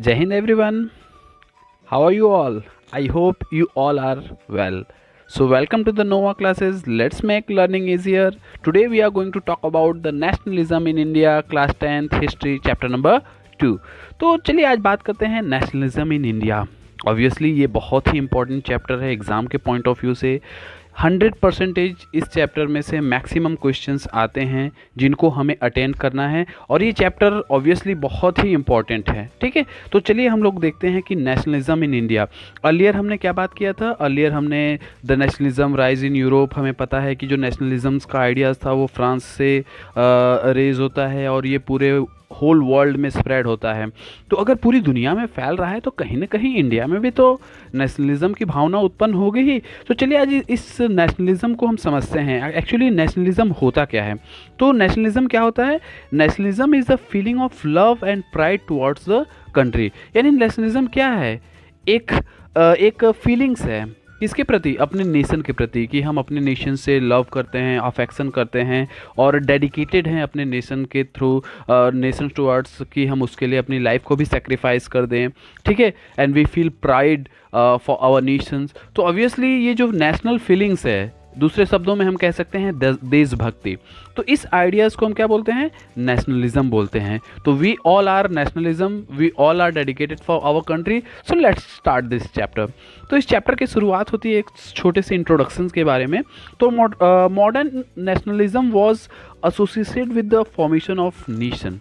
Jai Hind everyone. How are you all? I hope you all are well. So welcome to the Nova classes. Let's make learning easier. Today we are going to talk about the nationalism in India, class 10th history chapter number 2. तो चलिए आज बात करते हैं nationalism in India. Obviously ये बहुत ही important chapter है exam के पॉइंट ऑफ व्यू से. 100% इस चैप्टर में से मैक्सिमम क्वेश्चंस आते हैं जिनको हमें अटेंड करना है और ये चैप्टर ऑब्वियसली बहुत ही इंपॉर्टेंट है. ठीक है, तो चलिए हम लोग देखते हैं कि नेशनलिज्म इन इंडिया. अर्लियर हमने क्या बात किया था? अर्लियर हमने the nationalism rise in Europe. हमें पता है कि जो नेशनलिज्म्स का आइडियाज़ था वो फ्रांस से रेज होता है और ये पूरे होल वर्ल्ड में स्प्रेड होता है. तो अगर पूरी दुनिया में फैल रहा है तो कहीं ना कहीं इंडिया में भी तो नेशनलिज्म की भावना उत्पन्न होगी ही. तो चलिए आज इस नेशनलिज्म को हम समझते हैं. एक्चुअली नेशनलिज्म होता क्या है? तो नेशनलिज्म क्या होता है? Nationalism is the feeling of love and pride towards the country. यानी नेशनलिज्म क्या है? एक फीलिंग्स है किसके प्रति? अपने नेशन के प्रति, कि हम अपने नेशन से लव करते हैं, अफेक्शन करते हैं और डेडिकेटेड हैं अपने नेशन के थ्रू, नेशन टुवर्ड्स, कि हम उसके लिए अपनी लाइफ को भी सेक्रीफाइस कर दें. ठीक है, and we feel pride for our nations. तो ऑब्वियसली ये जो नेशनल फीलिंग्स है, दूसरे शब्दों में हम कह सकते हैं देशभक्ति. तो इस आइडियाज़ को हम क्या बोलते हैं? नेशनलिज्म बोलते हैं. तो we all are nationalism, we all are dedicated for our country. So let's start this chapter. तो इस चैप्टर की शुरुआत होती है एक छोटे से इंट्रोडक्शन के बारे में. तो modern nationalism was associated with the formation of nation.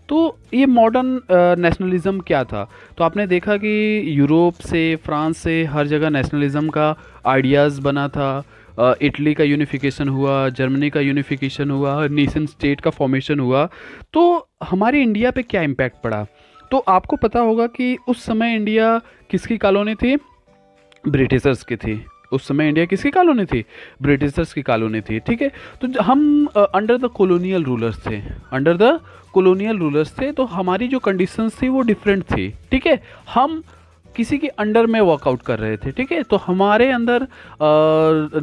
तो ये मॉडर्न नेशनलिज्म क्या था? तो आपने देखा कि यूरोप से, फ्रांस से, हर जगह नेशनलिज्म का आइडियाज़ बना था. इटली का यूनिफिकेशन हुआ, जर्मनी का यूनिफिकेशन हुआ, नेशन स्टेट का फॉर्मेशन हुआ. तो हमारे इंडिया पे क्या इम्पैक्ट पड़ा? तो आपको पता होगा कि उस समय इंडिया किसकी कॉलोनी थी? ब्रिटिशर्स की थी. उस समय इंडिया किसकी कॉलोनी थी? ब्रिटिशर्स की कॉलोनी थी. ठीक है, तो हम अंडर द कॉलोनियल रूलर्स थे. अंडर द कॉलोनियल रूलर्स थे, तो हमारी जो कंडीशंस थी वो डिफरेंट थी. ठीक है, हम किसी के अंडर में वर्कआउट कर रहे थे. ठीक है, तो हमारे अंदर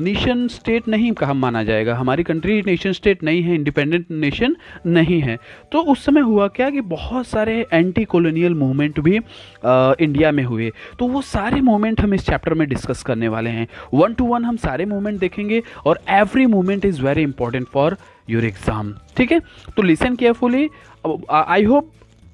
नेशन स्टेट नहीं कहा माना जाएगा. हमारी कंट्री नेशन स्टेट नहीं है, इंडिपेंडेंट नेशन नहीं है. तो उस समय हुआ क्या कि बहुत सारे एंटी कॉलोनियल मूवमेंट भी इंडिया में हुए. तो वो सारे मूवमेंट हम इस चैप्टर में डिस्कस करने वाले हैं. 1 to 1 हम सारे मूवमेंट देखेंगे और every movement is very important for your exam. ठीक है, तो listen carefully. I hope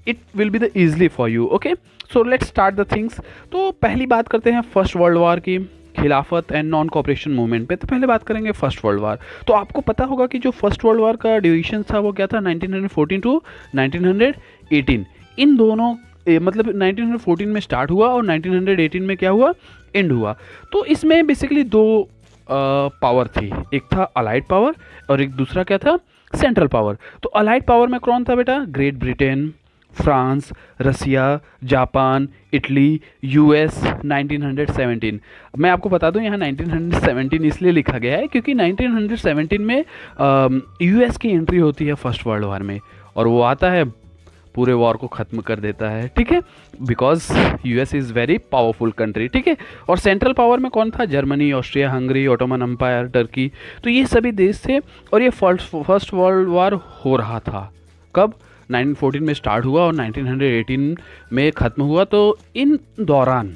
it will be the easily for you. Okay, so let's start the things. तो पहली बात करते हैं फर्स्ट वर्ल्ड वार की, खिलाफत एंड नॉन कॉपरेशन मूवमेंट पे. तो पहले बात करेंगे फर्स्ट वर्ल्ड वार. तो आपको पता होगा कि जो फर्स्ट वर्ल्ड वार का ड्यूरेशन था वो क्या था? 1914 टू 1918. इन दोनों मतलब 1914 में स्टार्ट हुआ और 1918 में क्या हुआ? एंड हुआ. तो इसमें बेसिकली दो पावर थी. एक था अलाइड पावर और एक दूसरा क्या था? Central power. तो अलाइड पावर में कौन था बेटा? ग्रेट ब्रिटेन, फ्रांस, रसिया, जापान, इटली, यूएस. 1917, मैं आपको बता दूं यहाँ 1917 इसलिए लिखा गया है क्योंकि 1917 में यूएस की एंट्री होती है फर्स्ट वर्ल्ड वार में और वो आता है, पूरे वॉर को ख़त्म कर देता है. ठीक है, because US is very powerful country. ठीक है, और सेंट्रल पावर में कौन था? Germany, Austria Hungary, Ottoman Empire, Turkey. तो ये सभी देश थे और ये फर्स्ट वर्ल्ड वार हो रहा था. कब? 1914 में स्टार्ट हुआ और 1918 में ख़त्म हुआ. तो इन दौरान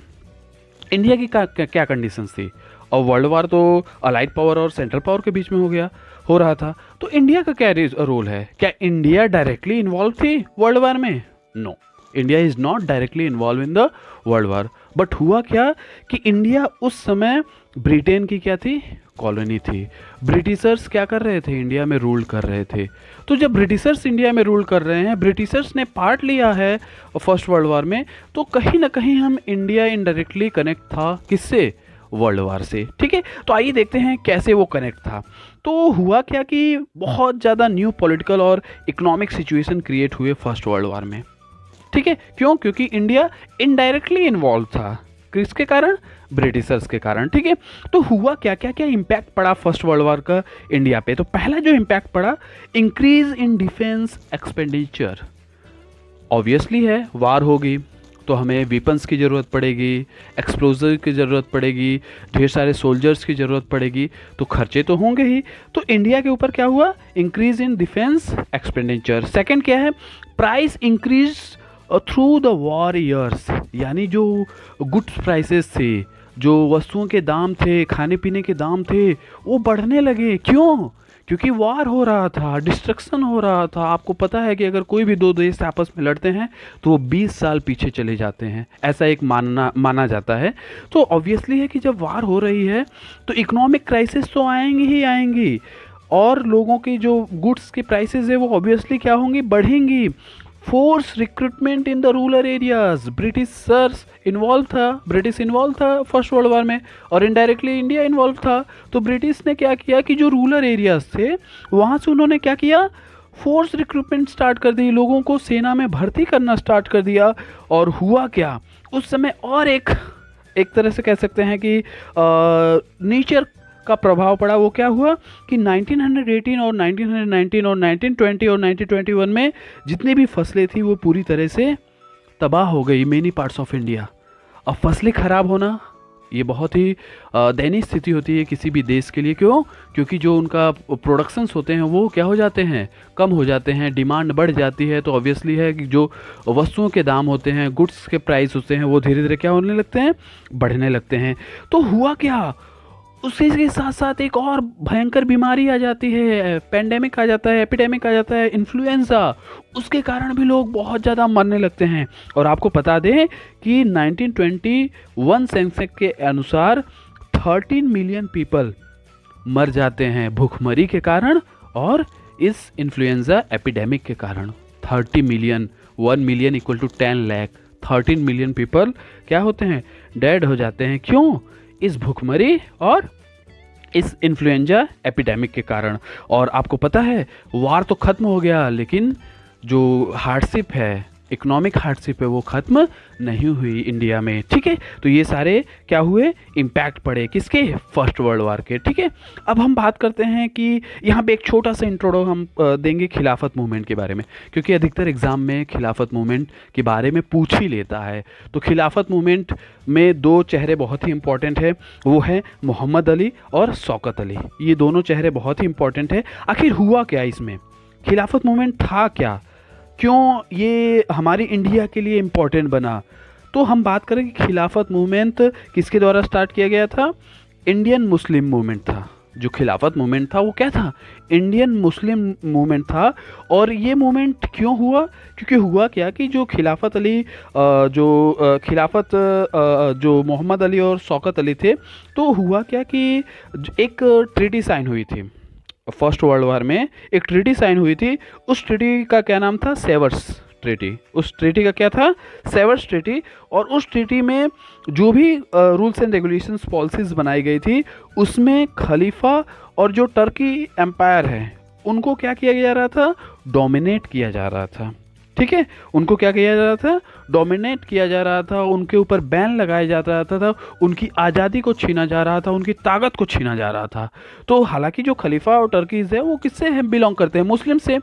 इंडिया की क्या कंडीशंस थी? और वर्ल्ड वार तो अलाइड पावर और सेंट्रल पावर के बीच में हो रहा था. तो इंडिया का क्या रोल है? क्या इंडिया डायरेक्टली इन्वॉल्व थी वर्ल्ड वार में? No, India is not directly involve in the world war. But हुआ क्या कि इंडिया उस समय ब्रिटेन की क्या थी? कॉलोनी थी. ब्रिटिशर्स क्या कर रहे थे? इंडिया में रूल कर रहे थे. तो जब ब्रिटिशर्स इंडिया में रूल कर रहे हैं, ब्रिटिशर्स ने पार्ट लिया है फर्स्ट वर्ल्ड वार में, तो कहीं ना कहीं हम इंडिया इनडायरेक्टली कनेक्ट था किससे? वर्ल्ड वार से. ठीक है, तो आइए देखते हैं कैसे वो कनेक्ट था. तो हुआ क्या कि बहुत ज़्यादा न्यू पॉलिटिकल और इकोनॉमिक सिचुएशन क्रिएट हुए फर्स्ट वर्ल्ड वार में. ठीक है, क्यों? क्योंकि इंडिया इनडायरेक्टली इन्वॉल्व था. किसके कारण? ब्रिटिशर्स के कारण. ठीक है, तो हुआ क्या क्या क्या इम्पैक्ट पड़ा फर्स्ट वर्ल्ड वार का इंडिया पे? तो पहला जो इम्पैक्ट पड़ा, increase in defence expenditure. Obviously है, वार होगी तो हमें वेपन्स की ज़रूरत पड़ेगी, एक्सप्लोजर की ज़रूरत पड़ेगी, ढेर सारे सोल्जर्स की ज़रूरत पड़ेगी, तो खर्चे तो होंगे ही. तो इंडिया के ऊपर क्या हुआ? Increase in defence expenditure. Second क्या है? Price increase through the war years, यानी जो गुड्स प्राइसेस थे, जो वस्तुओं के दाम थे, खाने पीने के दाम थे, वो बढ़ने लगे। क्यों? क्योंकि वार हो रहा था, डिस्ट्रक्शन हो रहा था। आपको पता है कि अगर कोई भी दो देश आपस में लड़ते हैं तो वो 20 साल पीछे चले जाते हैं, ऐसा एक माना जाता है। तो ऑब्वियसली है कि जब वार हो रही है तो इकोनॉमिक क्राइसिस तो आएंगी ही आएंगी, और लोगों की जो गुड्स की प्राइसेस है वो ऑब्वियसली क्या होंगी, बढ़ेंगी। Force recruitment in the rural areas, British involve था फर्स्ट वर्ल्ड वॉर में, और इनडायरेक्टली इंडिया इन्वॉल्व था। तो ब्रिटिश ने क्या किया कि जो रूरल एरियाज थे वहाँ से उन्होंने क्या किया, फोर्स रिक्रूटमेंट स्टार्ट कर दी, लोगों को सेना में भर्ती करना स्टार्ट कर दिया। और हुआ क्या उस समय, और एक तरह से कह सकते हैं कि नेचर का प्रभाव पड़ा। वो क्या हुआ कि 1918 और 1919 और 1920 और 1921 में जितनी भी फसलें थी वो पूरी तरह से तबाह हो गई, मेनी पार्ट्स ऑफ इंडिया। अब फसलें खराब होना ये बहुत ही दयनीय स्थिति होती है किसी भी देश के लिए। क्यों? क्योंकि जो उनका प्रोडक्शंस होते हैं वो क्या हो जाते हैं, कम हो जाते हैं, डिमांड बढ़ जाती है। तो ऑब्वियसली है कि जो वस्तुओं के दाम होते हैं, गुड्स के प्राइस होते हैं, वो धीरे धीरे क्या होने लगते हैं, बढ़ने लगते हैं। तो हुआ क्या, उसी के साथ साथ एक और भयंकर बीमारी आ जाती है, पेंडेमिक आ जाता है, एपिडेमिक आ जाता है, इन्फ्लुएंजा। उसके कारण भी लोग बहुत ज़्यादा मरने लगते हैं। और आपको बता दें कि 1921 सेंसस के अनुसार 13 मिलियन पीपल मर जाते हैं भूखमरी के कारण और इस इन्फ्लुएंजा एपिडेमिक के कारण। 30 million, 1 million equal to 10 lakh, 13 million people क्या होते हैं, डेड हो जाते हैं। क्यों? इस भूखमरी और इस इन्फ्लुएंजा एपिडेमिक के कारण। और आपको पता है वार तो ख़त्म हो गया, लेकिन जो हार्डशिप है, इकोनॉमिक हार्डशिप है, वो ख़त्म नहीं हुई इंडिया में। ठीक है, तो ये सारे क्या हुए, इम्पैक्ट पड़े किसके, फर्स्ट वर्ल्ड वार के। ठीक है, अब हम बात करते हैं कि यहाँ पे एक छोटा सा इंट्रोडो हम देंगे खिलाफत मूवमेंट के बारे में, क्योंकि अधिकतर एग्जाम में खिलाफत मूवमेंट के बारे में पूछ ही लेता है। तो खिलाफत मूवमेंट में दो चेहरे बहुत ही इंपॉर्टेंट है, वो है मोहम्मद अली और शौकत अली। ये दोनों चेहरे बहुत ही इंपॉर्टेंट है। आखिर हुआ क्या इसमें, खिलाफत मूवमेंट था क्या, क्यों ये हमारी इंडिया के लिए इम्पोर्टेंट बना। तो हम बात करें कि खिलाफत मूवमेंट किसके द्वारा स्टार्ट किया गया था, इंडियन मुस्लिम मूवमेंट था। जो खिलाफत मूवमेंट था वो क्या था, इंडियन मुस्लिम मूवमेंट था। और ये मूवमेंट क्यों हुआ, क्योंकि हुआ क्या कि जो खिलाफत अली जो मोहम्मद अली और शौकत अली थे, तो हुआ क्या कि एक ट्रीटी साइन हुई थी फर्स्ट वर्ल्ड वॉर में, एक ट्रीटी साइन हुई थी। उस ट्रीटी का क्या नाम था, सेवर्स ट्रीटी। उस ट्रीटी का क्या था, सेवर्स ट्रीटी। और उस ट्रीटी में जो भी रूल्स एंड रेगुलेशंस पॉलिसीज बनाई गई थी, उसमें खलीफा और जो टर्की एम्पायर है उनको क्या किया जा रहा था, डोमिनेट किया जा रहा था। ठीक है, उनको क्या किया जा रहा था, डोमिनेट किया जा रहा था, उनके ऊपर बैन लगाया जा रहा था, उनकी आज़ादी को छीना जा रहा था, उनकी ताकत को छीना जा रहा था। तो हालांकि जो खलीफा और टर्कीज़ है वो किससे हैं, बिलोंग करते हैं, मुस्लिम से।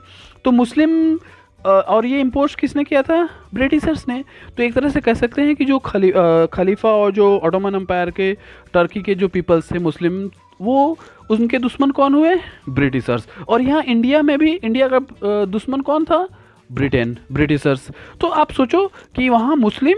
तो मुस्लिम और ये इम्पोज किसने किया था, ब्रिटिशर्स ने। तो एक तरह से कह सकते हैं कि जो खलीफा और जो ऑटोमन एम्पायर के टर्की के जो पीपल्स थे मुस्लिम, वो उनके दुश्मन कौन हुए, ब्रिटिशर्स। और यहाँ इंडिया में भी इंडिया का दुश्मन कौन था, ब्रिटिशर्स। तो आप सोचो कि वहाँ मुस्लिम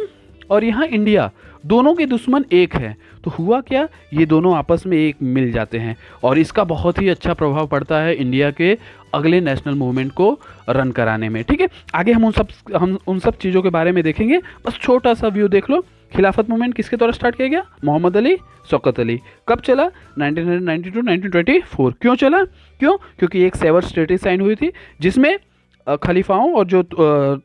और यहाँ इंडिया, दोनों के दुश्मन एक है। तो हुआ क्या, ये दोनों आपस में एक मिल जाते हैं और इसका बहुत ही अच्छा प्रभाव पड़ता है इंडिया के अगले नेशनल मूवमेंट को रन कराने में। ठीक है, आगे हम उन सब चीज़ों के बारे में देखेंगे। बस छोटा सा व्यू देख लो, खिलाफत मूवमेंट किसके द्वारा स्टार्ट किया गया, मोहम्मद अली, शौकत अली। कब चला, 1992 1924। क्यों चला, क्योंकि एक सेवर्स ट्रीटी साइन हुई थी जिसमें खलीफाओं और जो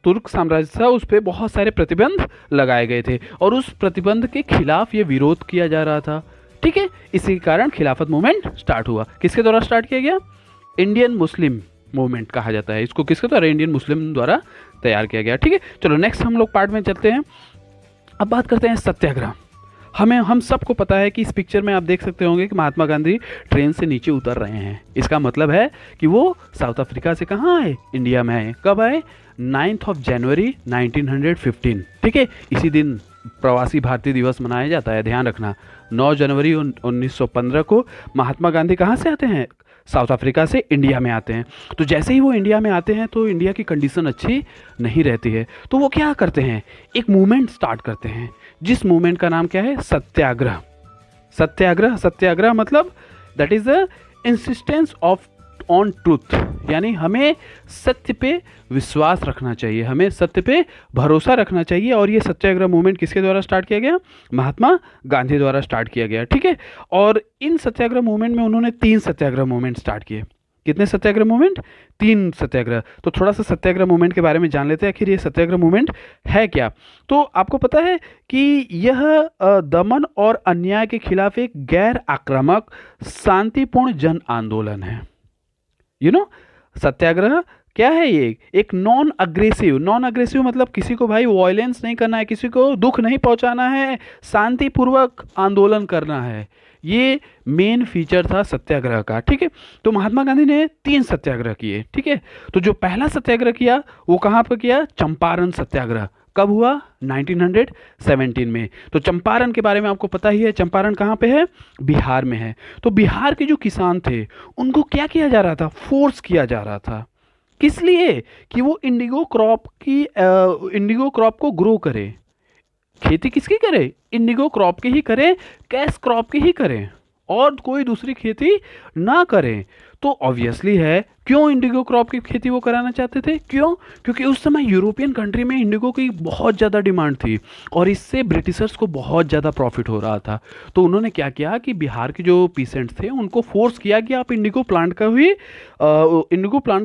तुर्क साम्राज्य था उस पर बहुत सारे प्रतिबंध लगाए गए थे और उस प्रतिबंध के खिलाफ ये विरोध किया जा रहा था। ठीक है, इसी कारण खिलाफत मूवमेंट स्टार्ट हुआ। किसके द्वारा स्टार्ट किया गया, इंडियन मुस्लिम मूवमेंट कहा जाता है इसको, किसके द्वारा, इंडियन मुस्लिम द्वारा तैयार किया गया। ठीक है, चलो नेक्स्ट हम लोग पार्ट में चलते हैं। अब बात करते हैं सत्याग्रह। हम सबको पता है कि इस पिक्चर में आप देख सकते होंगे कि महात्मा गांधी ट्रेन से नीचे उतर रहे हैं। इसका मतलब है कि वो साउथ अफ्रीका से कहाँ आए, इंडिया में आए। कब आए, 9 जनवरी 1915। ठीक है, इसी दिन प्रवासी भारतीय दिवस मनाया जाता है, ध्यान रखना। 9 जनवरी 1915 को महात्मा गांधी कहाँ से आते हैं, साउथ अफ्रीका से इंडिया में आते हैं। तो जैसे ही वो इंडिया में आते हैं तो इंडिया की कंडीशन अच्छी नहीं रहती है, तो वो क्या करते हैं, एक मूवमेंट स्टार्ट करते हैं, जिस मूवमेंट का नाम क्या है, सत्याग्रह। सत्याग्रह, सत्याग्रह मतलब that is the insistence of on truth, यानी हमें सत्य पे विश्वास रखना चाहिए, हमें सत्य पे भरोसा रखना चाहिए। और ये सत्याग्रह मूवमेंट किसके द्वारा स्टार्ट किया गया, महात्मा गांधी द्वारा स्टार्ट किया गया, ठीक है। और इन सत्याग्रह मूवमेंट में उन्होंने 3 सत्याग्रह मूवमेंट स्टार्ट किए। कितने सत्याग्रह मूवमेंट, 3 सत्याग्रह। तो थोड़ा सा सत्याग्रह मूवमेंट के बारे में जान लेते हैं, आखिर ये सत्याग्रह मूवमेंट है क्या। तो आपको पता है कि यह दमन और अन्याय के खिलाफ एक गैर आक्रामक शांतिपूर्ण जन आंदोलन है। यू नो, सत्याग्रह क्या है, ये एक नॉन अग्रेसिव, नॉन अग्रेसिव मतलब किसी को भाई वॉयलेंस नहीं करना है, किसी को दुख नहीं पहुंचाना है, शांतिपूर्वक आंदोलन करना है, ये मेन फीचर था सत्याग्रह का, ठीक है। तो महात्मा गांधी ने 3 सत्याग्रह किए, ठीक है। तो जो पहला सत्याग्रह किया वो कहाँ पर किया, चंपारण सत्याग्रह। कब हुआ, 1917 में। तो चंपारण के बारे में आपको पता ही है, चंपारण कहाँ पे है, बिहार में है। तो बिहार के जो किसान थे उनको क्या किया जा रहा था, फोर्स किया जा रहा था, किस लिए, कि वो इंडिगो क्रॉप को ग्रो करे। खेती किसकी करे, इंडिगो क्रॉप की ही करे, कैश क्रॉप की ही करें, और कोई दूसरी खेती ना करें। तो ऑब्वियसली है, क्यों इंडिगो क्रॉप की खेती वो कराना चाहते थे, क्यों, क्योंकि उस समय यूरोपियन कंट्री में इंडिगो की बहुत ज़्यादा डिमांड थी और इससे ब्रिटिशर्स को बहुत ज़्यादा प्रॉफिट हो रहा था। तो उन्होंने क्या किया कि बिहार के जो पीसेंट्स थे उनको फोर्स किया कि आप इंडिगो प्लांट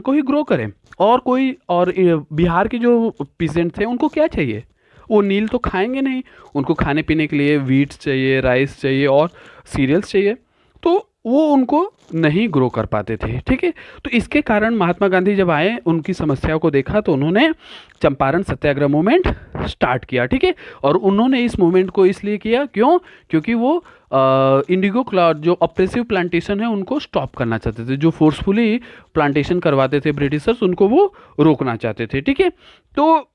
को ही ग्रो करें। और बिहार के जो पीसेंट थे उनको क्या चाहिए, वो नील तो खाएंगे नहीं, उनको खाने पीने के लिए वीट्स चाहिए, राइस चाहिए और सीरियल्स चाहिए, तो वो उनको नहीं ग्रो कर पाते थे, ठीक है। तो इसके कारण महात्मा गांधी जब आए, उनकी समस्याओं को देखा, तो उन्होंने चंपारण सत्याग्रह मूवमेंट स्टार्ट किया, ठीक है। और उन्होंने इस मूवमेंट को इसलिए किया, क्यों, क्योंकि वो इंडिगो क्लाउड जो ऑप्रेसिव प्लांटेशन है उनको स्टॉप करना चाहते थे, जो फोर्सफुली प्लांटेशन करवाते थे ब्रिटिशर्स, उनको वो रोकना चाहते थे, ठीक है। तो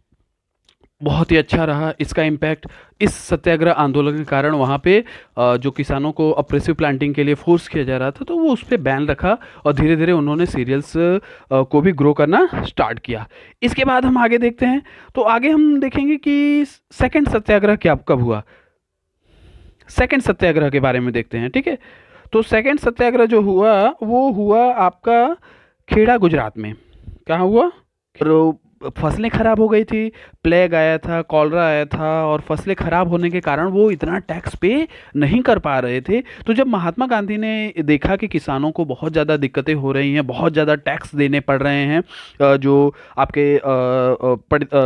बहुत ही अच्छा रहा इसका इम्पैक्ट। इस सत्याग्रह आंदोलन के कारण वहाँ पे जो किसानों को अप्रेसिव प्लांटिंग के लिए फोर्स किया जा रहा था, तो वो उस पर बैन रखा और धीरे धीरे उन्होंने सीरियल्स को भी ग्रो करना स्टार्ट किया। इसके बाद हम आगे देखते हैं, तो आगे हम देखेंगे कि सेकंड सत्याग्रह क्या कब हुआ, सेकंड सत्याग्रह के बारे में देखते हैं, ठीक है। तो सेकंड सत्याग्रह जो हुआ वो हुआ आपका खेड़ा गुजरात में। कहाँ हुआ, तो फसलें खराब हो गई थी, प्लेग आया था, कॉलरा आया था, और फसलें खराब होने के कारण वो इतना टैक्स पे नहीं कर पा रहे थे। तो जब महात्मा गांधी ने देखा कि किसानों को बहुत ज़्यादा दिक्कतें हो रही हैं, बहुत ज़्यादा टैक्स देने पड़ रहे हैं, जो आपके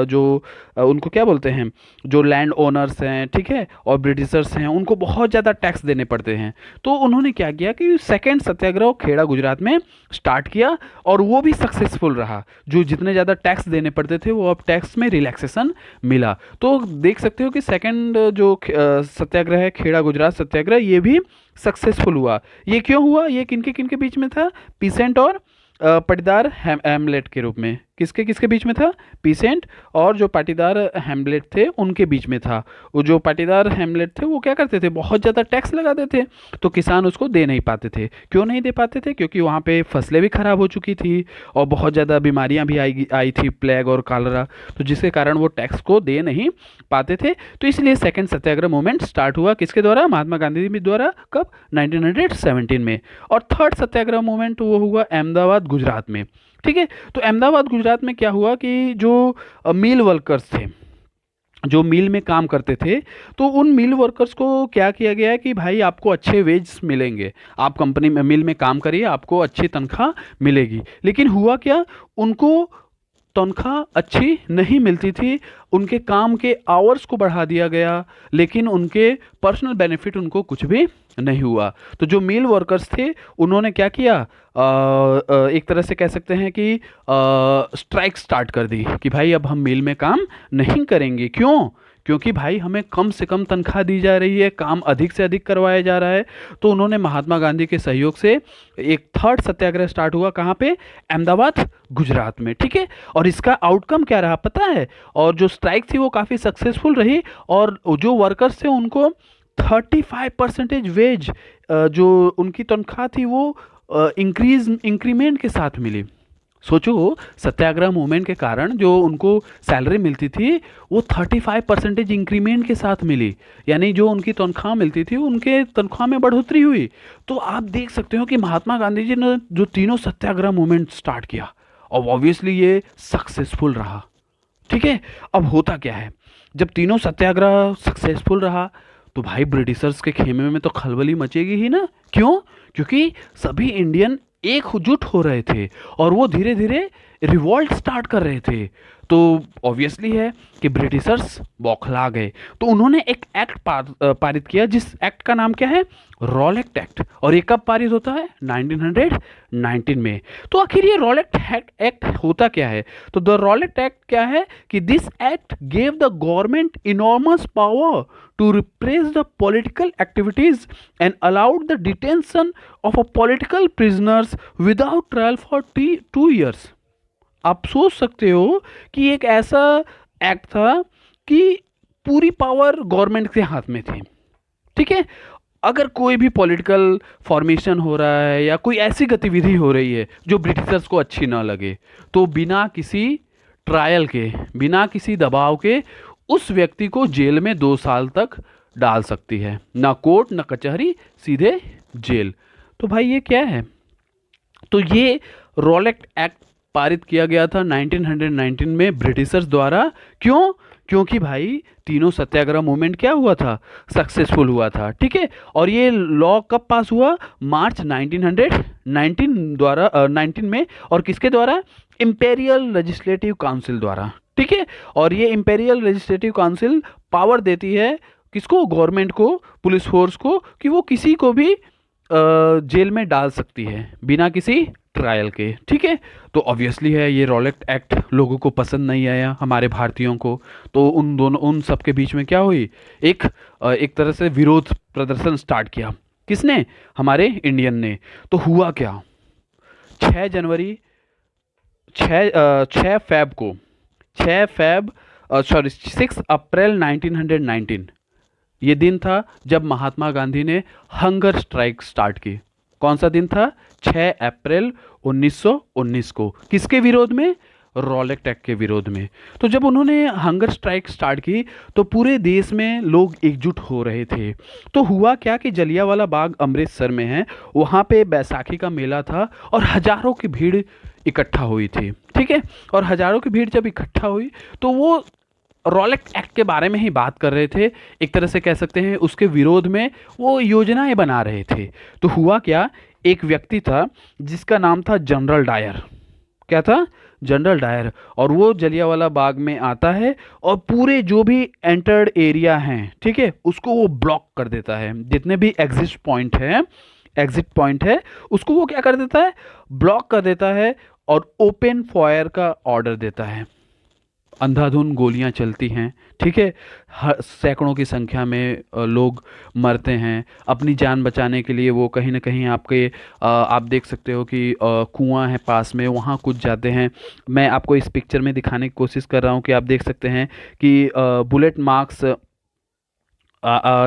जो उनको क्या बोलते हैं, जो लैंड ओनर्स हैं, ठीक है, और ब्रिटिशर्स हैं, उनको बहुत ज़्यादा टैक्स देने पड़ते हैं। तो उन्होंने क्या किया कि सेकेंड सत्याग्रह खेड़ा गुजरात में स्टार्ट किया, और वो भी सक्सेसफुल रहा। जो जितने ज़्यादा टैक्स देने पड़ते थे वो अब टैक्स में रिलैक्सेशन मिला। तो देख सकते हो कि सेकंड जो सत्याग्रह है, खेड़ा गुजरात सत्याग्रह, ये भी सक्सेसफुल हुआ। ये क्यों हुआ, ये किनके किनके बीच में था, पीसेंट और पाटीदार हैमलेट के रूप में। किसके किसके बीच में था, पीसेंट और जो पाटीदार हैमलेट थे उनके बीच में था। वो जो पाटीदार हैमलेट थे वो क्या करते थे, बहुत ज़्यादा टैक्स लगाते थे, तो किसान उसको दे नहीं पाते थे। क्यों नहीं दे पाते थे, क्योंकि वहाँ पे फसलें भी खराब हो चुकी थी और बहुत ज़्यादा बीमारियाँ भी आई थी, प्लेग और कॉलरा, तो जिसके कारण वो टैक्स को दे नहीं पाते थे। तो इसलिए सेकंड सत्याग्रह मूवमेंट स्टार्ट हुआ, किसके द्वारा, महात्मा गांधी द्वारा। कब, 1917 में। और थर्ड सत्याग्रह मूवमेंट वो हुआ अहमदाबाद गुजरात में, ठीक है। तो अहमदाबाद गुजरात में क्या हुआ कि जो मिल वर्कर्स थे, जो मिल में काम करते थे, तो उन मिल वर्कर्स को क्या किया गया है कि भाई आपको अच्छे वेज मिलेंगे, आप कंपनी में मिल में काम करिए, आपको अच्छी तनख्वाह मिलेगी। लेकिन हुआ क्या, उनको तनख्वाह अच्छी नहीं मिलती थी, उनके काम के आवर्स को बढ़ा दिया गया, लेकिन उनके पर्सनल बेनिफिट उनको कुछ भी नहीं हुआ। तो जो मिल वर्कर्स थे उन्होंने क्या किया, एक तरह से कह सकते हैं कि स्ट्राइक स्टार्ट कर दी कि भाई अब हम मिल में काम नहीं करेंगे। क्यों, क्योंकि भाई हमें कम से कम तनख्वाह दी जा रही है, काम अधिक से अधिक करवाया जा रहा है। तो उन्होंने महात्मा गांधी के सहयोग से एक थर्ड सत्याग्रह स्टार्ट हुआ, कहाँ पे, अहमदाबाद गुजरात में, ठीक है। और इसका आउटकम क्या रहा पता है, और जो स्ट्राइक थी वो काफ़ी सक्सेसफुल रही, और जो वर्कर्स थे उनको 35% वेज, जो उनकी तनख्वाह थी वो इंक्रीमेंट के साथ मिली। सोचो, सत्याग्रह मूवमेंट के कारण जो उनको सैलरी मिलती थी वो 35% इंक्रीमेंट के साथ मिली, यानी जो उनकी तनख्वाह मिलती थी उनके तनख्वाह में बढ़ोतरी हुई। तो आप देख सकते हो कि महात्मा गांधी जी ने जो तीनों सत्याग्रह मूवमेंट स्टार्ट किया और ऑब्वियसली ये सक्सेसफुल रहा। ठीक है, अब होता क्या है, जब तीनों सत्याग्रह सक्सेसफुल रहा तो भाई ब्रिटिशर्स के खेमे में तो खलबली मचेगी ही ना। क्यों? क्योंकि सभी इंडियन एकजुट हो रहे थे और वो धीरे धीरे रिवॉल्ट स्टार्ट कर रहे थे। तो ऑब्वियसली है कि ब्रिटिशर्स बौखला गए। तो उन्होंने एक एक्ट पारित किया, जिस एक्ट का नाम क्या है, रॉलेट एक्ट। और ये कब पारित होता है? 1919 में। तो आखिर ये रॉलेट एक्ट होता क्या है? तो द रॉलेट एक्ट क्या है कि this act gave the government enormous power to repress the political activities and allowed the detention of a political prisoners without trial for 2 years। आप सोच सकते हो कि एक ऐसा एक्ट था कि पूरी पावर गवर्नमेंट के हाथ में थी। ठीक है, अगर कोई भी पॉलिटिकल फॉर्मेशन हो रहा है या कोई ऐसी गतिविधि हो रही है जो ब्रिटिशर्स को अच्छी ना लगे, तो बिना किसी ट्रायल के, बिना किसी दबाव के उस व्यक्ति को जेल में 2 साल तक डाल सकती है। ना कोर्ट ना कचहरी, सीधे जेल। तो भाई ये क्या है? तो ये रॉलेट एक्ट पारित किया गया था 1919 में ब्रिटिशर्स द्वारा। क्यों? क्योंकि भाई तीनों सत्याग्रह मूवमेंट क्या हुआ था? सक्सेसफुल हुआ था। ठीक है, और ये लॉ कब पास हुआ? मार्च 1919 द्वारा 19 में। और किसके द्वारा? इंपेरियल लेजिस्लेटिव काउंसिल द्वारा। ठीक है, और ये इंपेरियल लेजिस्लेटिव काउंसिल पावर देती है किसको? गवर्नमेंट को, पुलिस फोर्स को, कि वो किसी को भी जेल में डाल सकती है बिना किसी ट्रायल के। ठीक है, तो ऑब्वियसली है ये रॉलेट एक्ट लोगों को पसंद नहीं आया, हमारे भारतीयों को। तो उन सब के बीच में क्या हुई? एक तरह से विरोध प्रदर्शन स्टार्ट किया। किसने? हमारे इंडियन ने। तो हुआ क्या? 6 जनवरी 6 फेब को 6 अप्रैल 1919 ये दिन था जब महात्मा गांधी ने हंगर स्ट्राइक स्टार्ट की। कौन सा दिन था? 6 अप्रैल 1919 को। किसके विरोध में? रॉलेट एक्ट के विरोध में। तो जब उन्होंने हंगर स्ट्राइक स्टार्ट की तो पूरे देश में लोग एकजुट हो रहे थे। तो हुआ क्या कि जलियांवाला बाग अमृतसर में है, वहाँ पे बैसाखी का मेला था और हजारों की भीड़ इकट्ठा हुई थी। ठीक है, और हजारों की भीड़ जब इकट्ठा हुई तो वो रॉलेट एक्ट के बारे में ही बात कर रहे थे, एक तरह से कह सकते हैं उसके विरोध में वो योजनाएं बना रहे थे। तो हुआ क्या, एक व्यक्ति था जिसका नाम था जनरल डायर। क्या था? General Dyer. और वो जलियांवाला बाग में आता है और पूरे जो भी एंटर्ड एरिया हैं, ठीक है, उसको वो ब्लॉक कर देता है। जितने भी एग्जिट पॉइंट है उसको वो क्या कर देता है? ब्लॉक कर देता है और ओपन फायर का ऑर्डर देता है। अंधाधुंध गोलियां चलती हैं। ठीक है, सैकड़ों की संख्या में लोग मरते हैं। अपनी जान बचाने के लिए वो कहीं ना कहीं आप देख सकते हो कि कुआं है पास में, वहाँ कूद जाते हैं। मैं आपको इस पिक्चर में दिखाने की कोशिश कर रहा हूँ कि आप देख सकते हैं कि बुलेट मार्क्स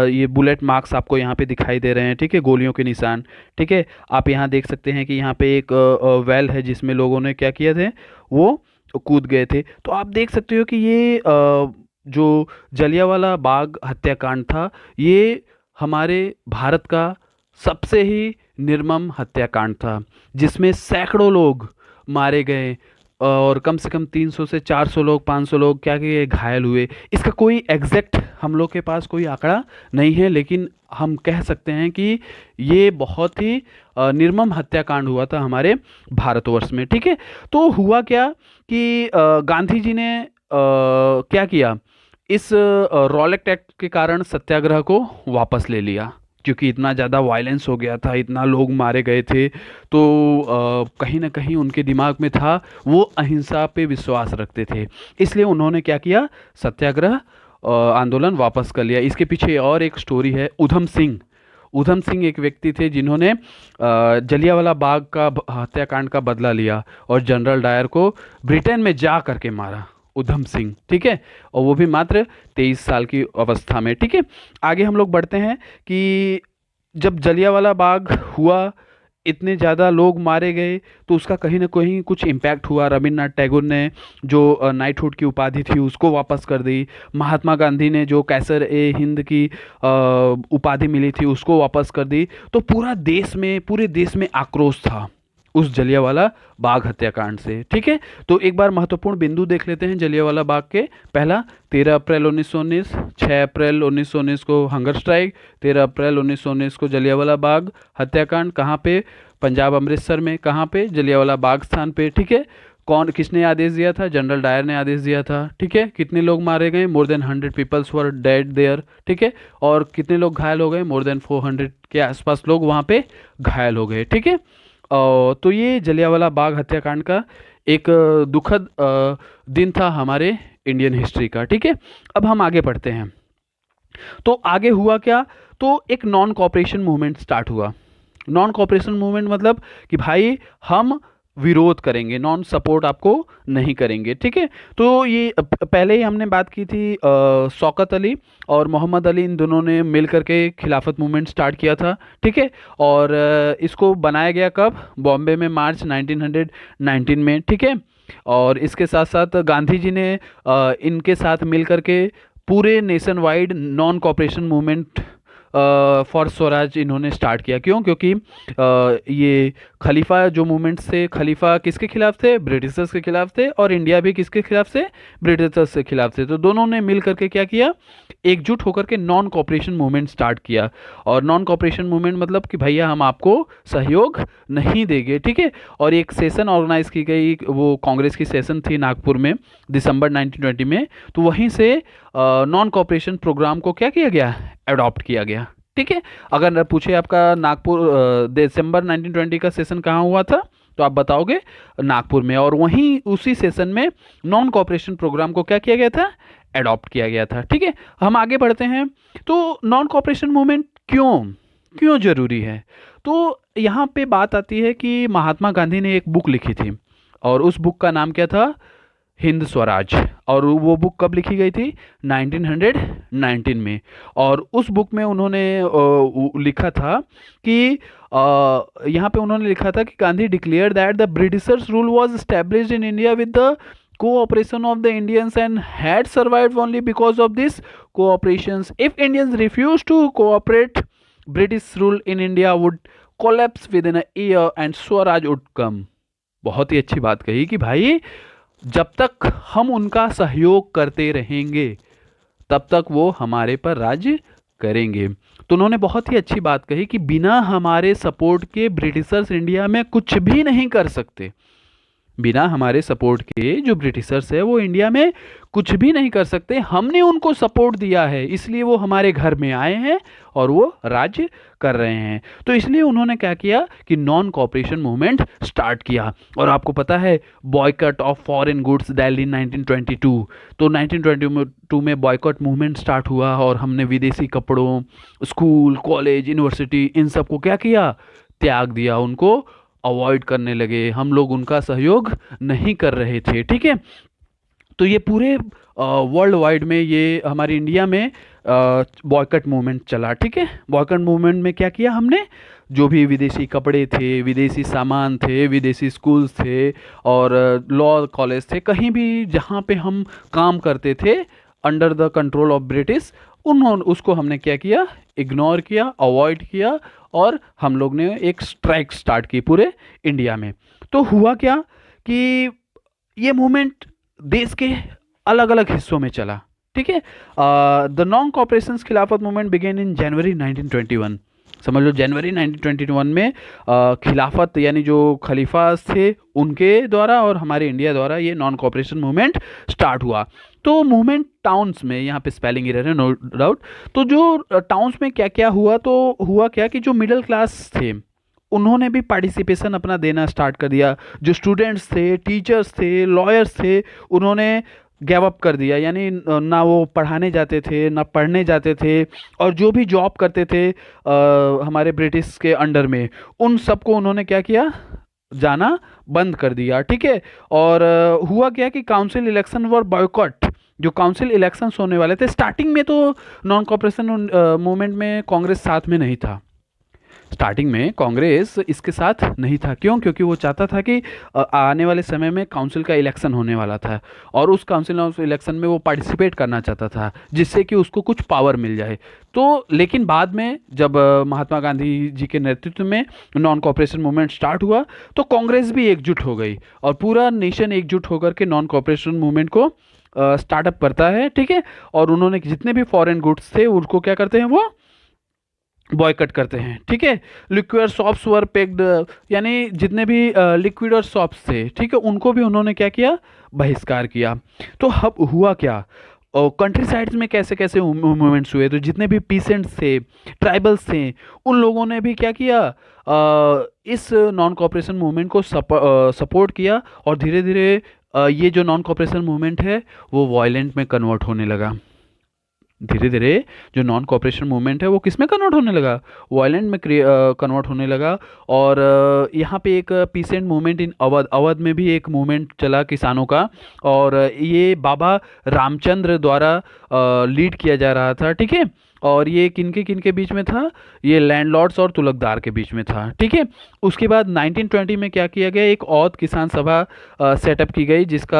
ये बुलेट मार्क्स आपको यहाँ पे दिखाई दे रहे हैं। ठीक है, गोलियों के निशान। ठीक है, आप यहाँ देख सकते हैं कि यहाँ पे एक वेल है जिसमें लोगों ने क्या किया थे, वो कूद गए थे। तो आप देख सकते हो कि ये जो जलियांवाला बाग हत्याकांड था, ये हमारे भारत का सबसे ही निर्मम हत्याकांड था, जिसमें सैकड़ों लोग मारे गए और कम से कम 300 से 400 लोग, 500 लोग क्या किए, घायल हुए। इसका कोई एग्जैक्ट हम लोग के पास कोई आंकड़ा नहीं है, लेकिन हम कह सकते हैं कि ये बहुत ही निर्मम हत्याकांड हुआ था हमारे भारतवर्ष में। ठीक है, तो हुआ क्या कि गांधी जी ने क्या किया, इस रॉलेट एक्ट के कारण सत्याग्रह को वापस ले लिया, क्योंकि इतना ज़्यादा वायलेंस हो गया था, इतना लोग मारे गए थे। तो कहीं ना कहीं उनके दिमाग में था, वो अहिंसा पे विश्वास रखते थे, इसलिए उन्होंने क्या किया, सत्याग्रह आंदोलन वापस कर लिया। इसके पीछे और एक स्टोरी है। उधम सिंह एक व्यक्ति थे जिन्होंने जलियांवाला बाग का हत्याकांड का बदला लिया और जनरल डायर को ब्रिटेन में जा करके मारा। उधम सिंह, ठीक है, और वो भी मात्र 23 साल की अवस्था में। ठीक है, आगे हम लोग बढ़ते हैं कि जब जलियांवाला बाग हुआ इतने ज़्यादा लोग मारे गए तो उसका कहीं ना कहीं कुछ इम्पैक्ट हुआ। रविन्द्रनाथ टैगोर ने जो नाइटहुड की उपाधि थी उसको वापस कर दी। महात्मा गांधी ने जो कैसर ए हिंद की उपाधि मिली थी उसको वापस कर दी। तो पूरे देश में आक्रोश था उस जलियांवाला बाग हत्याकांड से। ठीक है, तो एक बार महत्वपूर्ण बिंदु देख लेते हैं जलियांवाला बाग के। पहला, 13 अप्रैल 1919, 6 अप्रैल 1919 को हंगर स्ट्राइक, 13 अप्रैल 1919 को जलियांवाला बाग हत्याकांड। कहाँ पे? पंजाब अमृतसर में। कहाँ पे? जलियांवाला बाग स्थान पे। ठीक है, किसने आदेश दिया था? जनरल डायर ने आदेश दिया था। ठीक है, कितने लोग मारे गए? More than 100 peoples were dead there. ठीक है, और कितने लोग घायल हो गए? मोर देन 400 के आसपास लोग वहाँ पे घायल हो गए। ठीक है, तो ये जलियांवाला बाग हत्याकांड का एक दुखद दिन था हमारे इंडियन हिस्ट्री का। ठीक है, अब हम आगे बढ़ते हैं। तो आगे हुआ क्या? तो एक नॉन कॉपरेशन मूवमेंट स्टार्ट हुआ। नॉन कॉपरेशन मूवमेंट मतलब कि भाई हम विरोध करेंगे, नॉन सपोर्ट आपको नहीं करेंगे। ठीक है, तो ये पहले ही हमने बात की थी, शौकत अली और मोहम्मद अली इन दोनों ने मिल करके खिलाफत मूवमेंट स्टार्ट किया था। ठीक है, और इसको बनाया गया कब? बॉम्बे में मार्च 1919 में। ठीक है, और इसके साथ साथ गांधी जी ने इनके साथ मिल करके पूरे nation wide non cooperation movement for Swaraj इन्होंने स्टार्ट किया। क्यों? क्योंकि ये खलीफा जो मूवमेंट्स थे, खलीफा किसके खिलाफ थे? ब्रिटिशर्स के खिलाफ थे, और इंडिया भी किसके खिलाफ थे? ब्रिटिशर्स के खिलाफ थे। तो दोनों ने मिल करके क्या किया? एकजुट होकर के नॉन कॉपरेशन मूवमेंट स्टार्ट किया। और नॉन कॉपरेशन मूवमेंट मतलब कि भैया हम आपको सहयोग नहीं देंगे। ठीक है, और एक सेशन ऑर्गेनाइज की गई, वो कांग्रेस की सेशन थी नागपुर में दिसंबर 1920 में। तो वहीं से नॉन कॉपरेशन प्रोग्राम को क्या किया गया? अडॉप्ट किया गया। ठीक है, अगर पूछे आपका नागपुर दिसंबर 1920 का सेशन कहाँ हुआ था, तो आप बताओगे नागपुर में। और वहीं उसी सेशन में नॉन कॉपरेशन प्रोग्राम को क्या किया गया था? अडॉप्ट किया गया था। ठीक है, हम आगे बढ़ते हैं। तो नॉन कॉपरेशन मूवमेंट क्यों क्यों जरूरी है? तो यहाँ पे बात आती है कि महात्मा गांधी ने एक बुक लिखी थी, और उस बुक का नाम क्या था? हिंद स्वराज। और वो बुक कब लिखी गई थी? 1919 में। और उस बुक में उन्होंने लिखा था कि यहाँ पे उन्होंने लिखा था कि Gandhi declare that the Britishers rule was established in India with the cooperation of the Indians and had survived only because of this cooperations. If Indians refused to cooperate, British rule in India would collapse within a year and Swaraj would come. बहुत ही अच्छी बात कही कि भाई जब तक हम उनका सहयोग करते रहेंगे तब तक वो हमारे पर राज्य करेंगे। तो उन्होंने बहुत ही अच्छी बात कही कि बिना हमारे सपोर्ट के ब्रिटिशर्स इंडिया में कुछ भी नहीं कर सकते। बिना हमारे सपोर्ट के जो ब्रिटिशर्स है वो इंडिया में कुछ भी नहीं कर सकते। हमने उनको सपोर्ट दिया है, इसलिए वो हमारे घर में आए हैं और वो राज्य कर रहे हैं। तो इसलिए उन्होंने क्या किया कि नॉन कॉपरेशन मूवमेंट स्टार्ट किया। और आपको पता है boycott of foreign goods Delhi 1922। तो 1922 में बॉयकॉट मूवमेंट स्टार्ट हुआ और हमने विदेशी कपड़ों, स्कूल, कॉलेज, यूनिवर्सिटी इन सबको क्या किया? त्याग दिया, उनको अवॉइड करने लगे, हम लोग उनका सहयोग नहीं कर रहे थे। ठीक है, तो ये पूरे वर्ल्ड वाइड में, ये हमारी इंडिया में बॉयकॉट मूवमेंट चला। ठीक है, बॉयकॉट मूवमेंट में क्या किया हमने? जो भी विदेशी कपड़े थे, विदेशी सामान थे, विदेशी स्कूल्स थे और लॉ कॉलेज थे, कहीं भी जहाँ पे हम काम करते थे under the control of British, उसको हमने क्या किया? इग्नोर किया, अवॉइड किया, और हम लोग ने एक स्ट्राइक स्टार्ट की पूरे इंडिया में। तो हुआ क्या कि ये मूवमेंट देश के अलग अलग हिस्सों में चला। ठीक है, द नॉन कॉपरेशन खिलाफत मूवमेंट बिगेन इन जनवरी 1921। समझ लो जनवरी 1921 में खिलाफत यानी जो खलीफास थे उनके द्वारा और हमारे इंडिया द्वारा ये नॉन कॉपरेशन मूवमेंट स्टार्ट हुआ। तो मूवमेंट टाउन्स में, यहाँ पे स्पेलिंग एरर है नो डाउट। तो जो टाउन्स में क्या क्या हुआ, तो हुआ क्या कि जो मिडिल क्लास थे उन्होंने भी पार्टिसिपेशन अपना देना स्टार्ट कर दिया। जो स्टूडेंट्स थे, टीचर्स थे, लॉयर्स थे, उन्होंने गैव अप कर दिया, यानी ना वो पढ़ाने जाते थे ना पढ़ने जाते थे। और जो भी जॉब करते थे हमारे ब्रिटिश के अंडर में, उन सबको उन्होंने क्या किया? जाना बंद कर दिया। ठीक है, और हुआ क्या कि काउंसिल इलेक्शन वर बॉयकॉट। जो काउंसिल इलेक्शंस होने वाले थे, स्टार्टिंग में तो नॉन कॉपरेशन मूवमेंट में कांग्रेस साथ में नहीं था, स्टार्टिंग में कांग्रेस इसके साथ नहीं था। क्यों? क्योंकि वो चाहता था कि आने वाले समय में काउंसिल का इलेक्शन होने वाला था और उस काउंसिल ऑफ इलेक्शन में वो पार्टिसिपेट करना चाहता था, जिससे कि उसको कुछ पावर मिल जाए। तो लेकिन बाद में जब महात्मा गांधी जी के नेतृत्व में नॉन कॉपरेशन मूवमेंट स्टार्ट हुआ, तो कांग्रेस भी एकजुट हो गई और पूरा नेशन एकजुट होकर के नॉन कॉपरेशन मूवमेंट को स्टार्टअप करता है। ठीक है, और उन्होंने जितने भी फॉरेन गुड्स थे उनको क्या करते हैं, वो बॉयकट करते हैं। ठीक है, लिक्विड शॉप्स वर पेक्ड, यानी जितने भी लिक्विड और शॉप्स थे, ठीक है, उनको भी उन्होंने क्या किया, बहिष्कार किया। तो अब हुआ क्या, कंट्री साइड्स में कैसे कैसे मूवमेंट्स हुए, तो जितने भी पीसेंट्स थे, ट्राइबल्स थे, उन लोगों ने भी क्या किया, इस नॉन कॉपरेशन मूवमेंट को सपोर्ट किया और धीरे धीरे ये जो नॉन कॉपरेशन मूवमेंट है वो वायलेंट में कन्वर्ट होने लगा। धीरे धीरे जो नॉन कॉपरेशन मूवमेंट है वो किस में कन्वर्ट होने लगा, वायलेंट में कन्वर्ट होने लगा। और यहाँ पे एक pheasant movement in Awadh, Awadh में भी एक मूवमेंट चला किसानों का, और ये बाबा रामचंद्र द्वारा लीड किया जा रहा था। ठीक है, और ये किनके बीच में था, ये लैंडलॉर्ड्स और तुलकदार के बीच में था। ठीक है, उसके बाद 1920 में क्या किया गया, एक औध किसान सभा सेटअप की गई, जिसका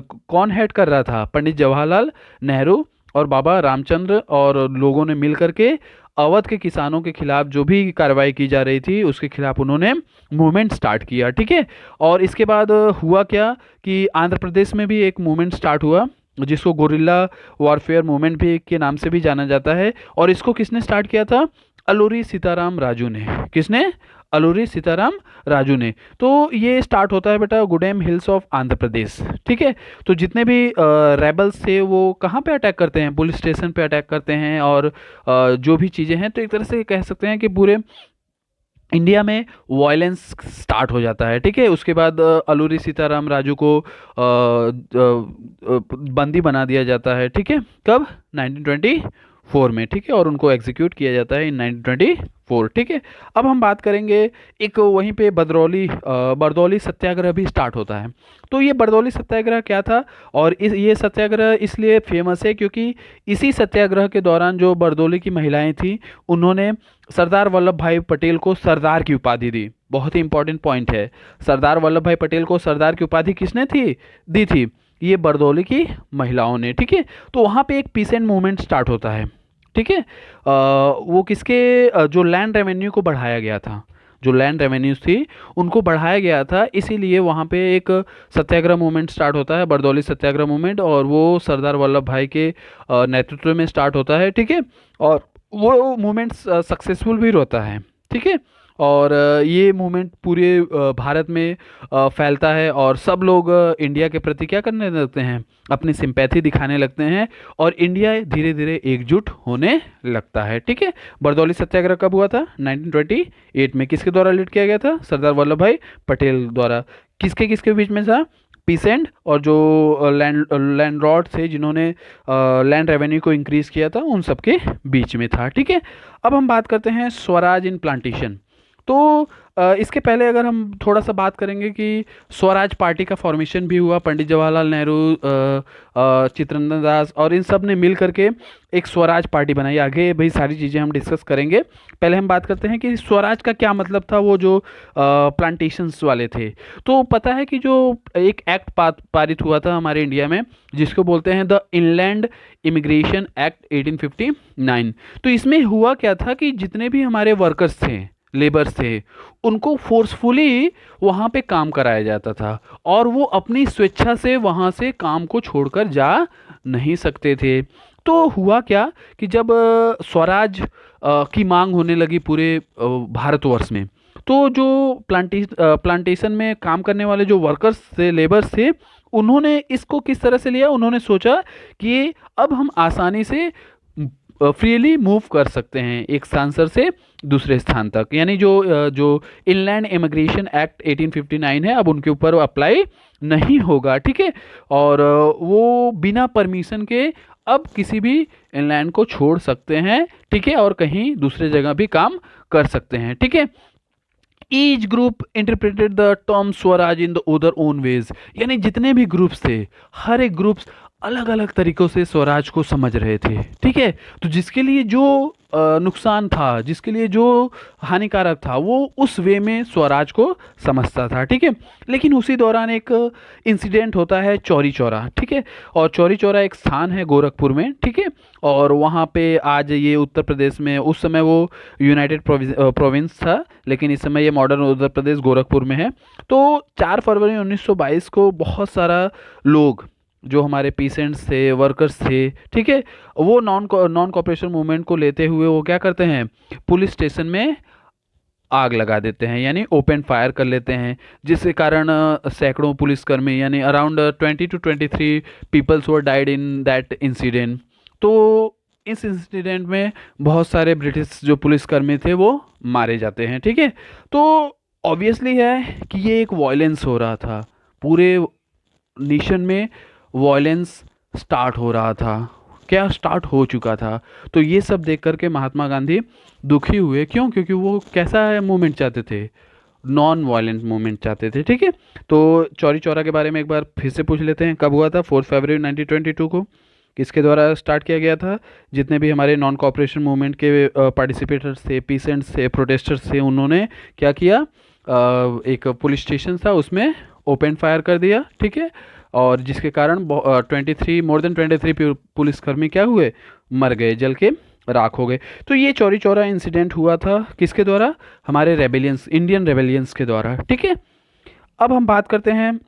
कौन हेड कर रहा था, पंडित जवाहरलाल नेहरू और बाबा रामचंद्र, और लोगों ने मिल करके अवध के किसानों के खिलाफ जो भी कार्रवाई की जा रही थी उसके खिलाफ उन्होंने मूवमेंट स्टार्ट किया। ठीक है, और इसके बाद हुआ क्या कि आंध्र प्रदेश में भी एक मूवमेंट स्टार्ट हुआ, जिसको गोरिल्ला वॉरफेयर मूवमेंट भी के नाम से भी जाना जाता है। और इसको किसने स्टार्ट किया था, अलूरी सीताराम राजू ने। किसने, अलूरी सीताराम राजू ने। तो ये स्टार्ट होता है बेटा गुडेम हिल्स ऑफ आंध्र प्रदेश। ठीक है, तो जितने भी रेबल्स थे वो कहाँ पे अटैक करते हैं, पुलिस स्टेशन पे अटैक करते हैं, और जो भी चीज़ें हैं, तो एक तरह से कह सकते हैं कि पूरे इंडिया में वायलेंस स्टार्ट हो जाता है। ठीक है, उसके बाद अलूरी सीताराम राजू को बंदी बना दिया जाता है। ठीक है, कब, 1924 में। ठीक है, और उनको एग्जीक्यूट किया जाता है इन 1924। ठीक है, अब हम बात करेंगे, एक वहीं पे बरदौली सत्याग्रह भी स्टार्ट होता है। तो ये बरदौली सत्याग्रह क्या था, और ये सत्याग्रह इसलिए फेमस है क्योंकि इसी सत्याग्रह के दौरान जो बरदौली की महिलाएं थी, उन्होंने सरदार वल्लभ भाई पटेल को सरदार की उपाधि दी। बहुत ही इंपॉर्टेंट पॉइंट है, सरदार वल्लभ भाई पटेल को सरदार की उपाधि किसने दी थी, ये बरदौली की महिलाओं ने। ठीक है, तो वहाँ पे एक पीसेंट मूवमेंट स्टार्ट होता है। ठीक है, वो किसके, जो लैंड रेवेन्यू को बढ़ाया गया था, जो लैंड रेवेन्यूज थी उनको बढ़ाया गया था, इसीलिए वहाँ पे एक सत्याग्रह मूवमेंट स्टार्ट होता है, बरदौली सत्याग्रह मूवमेंट, और वो सरदार वल्लभ भाई के नेतृत्व में स्टार्ट होता है। ठीक है, और वो मूवमेंट सक्सेसफुल भी होता है। ठीक है, और ये मूवमेंट पूरे भारत में फैलता है, और सब लोग इंडिया के प्रति क्या करने लगते हैं, अपनी सिंपैथी दिखाने लगते हैं, और इंडिया धीरे धीरे एकजुट होने लगता है। ठीक है, बरदौली सत्याग्रह कब हुआ था, 1928 में। किसके द्वारा लीड किया गया था, सरदार वल्लभ भाई पटेल द्वारा। किसके किसके बीच में था, पीसेंट और जो लैंडलॉर्ड थे जिन्होंने लैंड रेवेन्यू को इंक्रीज किया था, उन सबके बीच में था। ठीक है, अब हम बात करते हैं स्वराज इन प्लांटेशन। तो इसके पहले अगर हम थोड़ा सा बात करेंगे कि स्वराज पार्टी का फॉर्मेशन भी हुआ, पंडित जवाहरलाल नेहरू, चित्ररंजन दास और इन सब ने मिल करके एक स्वराज पार्टी बनाई। आगे भाई सारी चीज़ें हम डिस्कस करेंगे, पहले हम बात करते हैं कि स्वराज का क्या मतलब था। वो जो प्लांटेशंस वाले थे, तो पता है कि जो एक एक्ट पारित हुआ था हमारे इंडिया में, जिसको बोलते हैं द इनलैंड इमिग्रेशन एक्ट 1859। तो इसमें हुआ क्या था कि जितने भी हमारे वर्कर्स थे, लेबर्स थे, उनको फोर्सफुली वहाँ पे काम कराया जाता था, और वो अपनी स्वेच्छा से वहाँ से काम को छोड़कर जा नहीं सकते थे। तो हुआ क्या कि जब स्वराज की मांग होने लगी पूरे भारतवर्ष में, तो जो प्लांटेशन में काम करने वाले जो वर्कर्स थे, लेबर्स थे, उन्होंने इसको किस तरह से लिया, उन्होंने सोचा कि अब हम आसानी से फ्रीली मूव कर सकते हैं एक स्थान से दूसरे स्थान तक, यानी जो इनलैंड इमिग्रेशन एक्ट 1859 है, अब उनके ऊपर अप्लाई नहीं होगा। ठीक है, और वो बिना परमिशन के अब किसी भी इनलैंड को छोड़ सकते हैं। ठीक है, और कहीं दूसरे जगह भी काम कर सकते हैं। ठीक है, each group interpreted the term Swaraj in the other own ways, यानी जितने भी ग्रुप्स थे, हर एक ग्रुप्स अलग अलग तरीकों से स्वराज को समझ रहे थे। ठीक है, तो जिसके लिए जो नुकसान था, जिसके लिए जो हानिकारक था, वो उस वे में स्वराज को समझता था। ठीक है, लेकिन उसी दौरान एक इंसिडेंट होता है चौरी चौरा। ठीक है, और चौरी चौरा एक स्थान है गोरखपुर में। ठीक है, और वहाँ पे आज ये उत्तर प्रदेश में, उस समय वो यूनाइटेड प्रोविंस था, लेकिन इस समय ये मॉडर्न उत्तर प्रदेश गोरखपुर में है। तो 4 फरवरी 1922 को बहुत सारा लोग, जो हमारे पीसेंट्स थे, वर्कर्स थे, ठीक है, वो नॉन कॉपरेशन मूवमेंट को लेते हुए वो क्या करते हैं, पुलिस स्टेशन में आग लगा देते हैं, यानी ओपन फायर कर लेते हैं, जिसके कारण सैकड़ों पुलिसकर्मी, यानी around 20 to 23 peoples were died in that incident. तो इस इंसिडेंट में बहुत सारे ब्रिटिश जो पुलिसकर्मी थे वो मारे जाते हैं। ठीक है, तो ऑब्वियसली है कि ये एक वॉयलेंस हो रहा था, पूरे नेशन में वॉयलेंस स्टार्ट हो रहा था, क्या स्टार्ट हो चुका था। तो ये सब देख करके महात्मा गांधी दुखी हुए। क्यों? क्योंकि वो कैसा है मूवमेंट चाहते थे, नॉन वायलेंट मूवमेंट चाहते थे। ठीक है, तो चौरी चौरा के बारे में एक बार फिर से पूछ लेते हैं, कब हुआ था? 4 फरवरी 1922 को। किसके द्वारा स्टार्ट किया गया था? जितने भी हमारे नॉन कॉपरेशन मूवमेंट के पार्टिसिपेटर्स थे, पीसेंट्स थे, प्रोटेस्टर्स थे, उन्होंने क्या किया, एक पुलिस स्टेशन था उसमें ओपन फायर कर दिया। ठीक है, और जिसके कारण 23 मोर देन 23 पुलिसकर्मी क्या हुए, मर गए, जल के राख हो गए। तो ये चौरी चौरा इंसिडेंट हुआ था किसके द्वारा? हमारे रेबेलियंस, इंडियन रेबेलियंस के द्वारा। ठीक है, अब हम बात करते हैं,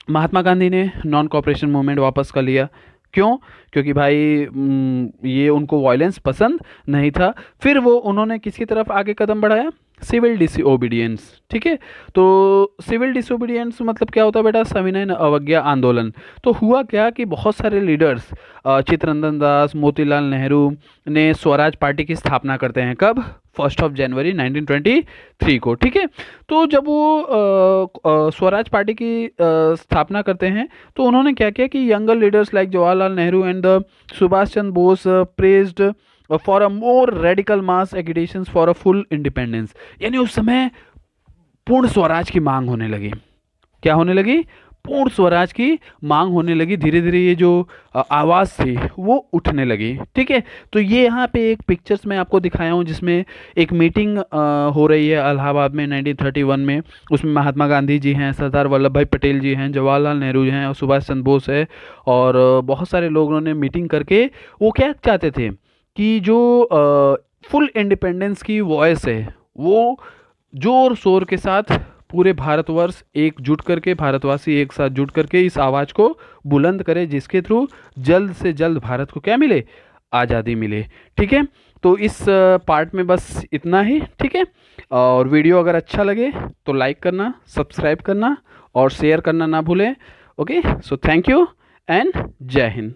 महात्मा गांधी ने नॉन कॉपरेशन मूवमेंट वापस कर लिया। क्यों? क्योंकि भाई ये उनको वायलेंस पसंद नहीं था। फिर वो उन्होंने किसकी तरफ आगे कदम बढ़ाया? Civil disobedience. ठीक है, तो सिविल डिसओबीडियंस मतलब क्या होता है बेटा? सविनय अवज्ञा आंदोलन। तो हुआ क्या कि बहुत सारे लीडर्स, चित्तरंजन दास, मोतीलाल नेहरू ने स्वराज पार्टी की स्थापना करते हैं। कब? 1 जनवरी 1923 को। ठीक है, तो जब वो स्वराज पार्टी की स्थापना करते हैं, तो उन्होंने क्या किया कि younger leaders like Jawaharlal Nehru and the Subhash Chandra Bose pressed for a more radical mass agitations for a full independence. यानी उस समय पूर्ण स्वराज की मांग होने लगी। क्या होने लगी? पूर्ण स्वराज की मांग होने लगी। धीरे धीरे ये जो आवाज़ थी वो उठने लगी। ठीक है, तो ये यहाँ पे एक पिक्चर्स में आपको दिखाया हूँ, जिसमें एक मीटिंग हो रही है इलाहाबाद में 1931 में। उसमें महात्मा गांधी जी हैं, सरदार वल्लभ भाई पटेल जी हैं, जवाहरलाल नेहरू जी हैं, और सुभाष चंद्र बोस है, और बहुत सारे लोगों ने मीटिंग करके वो क्या चाहते थे कि जो फुल इंडिपेंडेंस की वॉइस है वो जोर शोर के साथ पूरे भारतवर्ष एकजुट करके, भारतवासी एक साथ जुट करके इस आवाज़ को बुलंद करे, जिसके थ्रू जल्द से जल्द भारत को क्या मिले? आज़ादी मिले। ठीक है, तो इस पार्ट में बस इतना ही। ठीक है, और वीडियो अगर अच्छा लगे तो लाइक करना, सब्सक्राइब करना और शेयर करना ना भूलें। Okay, so thank you and जय हिंद।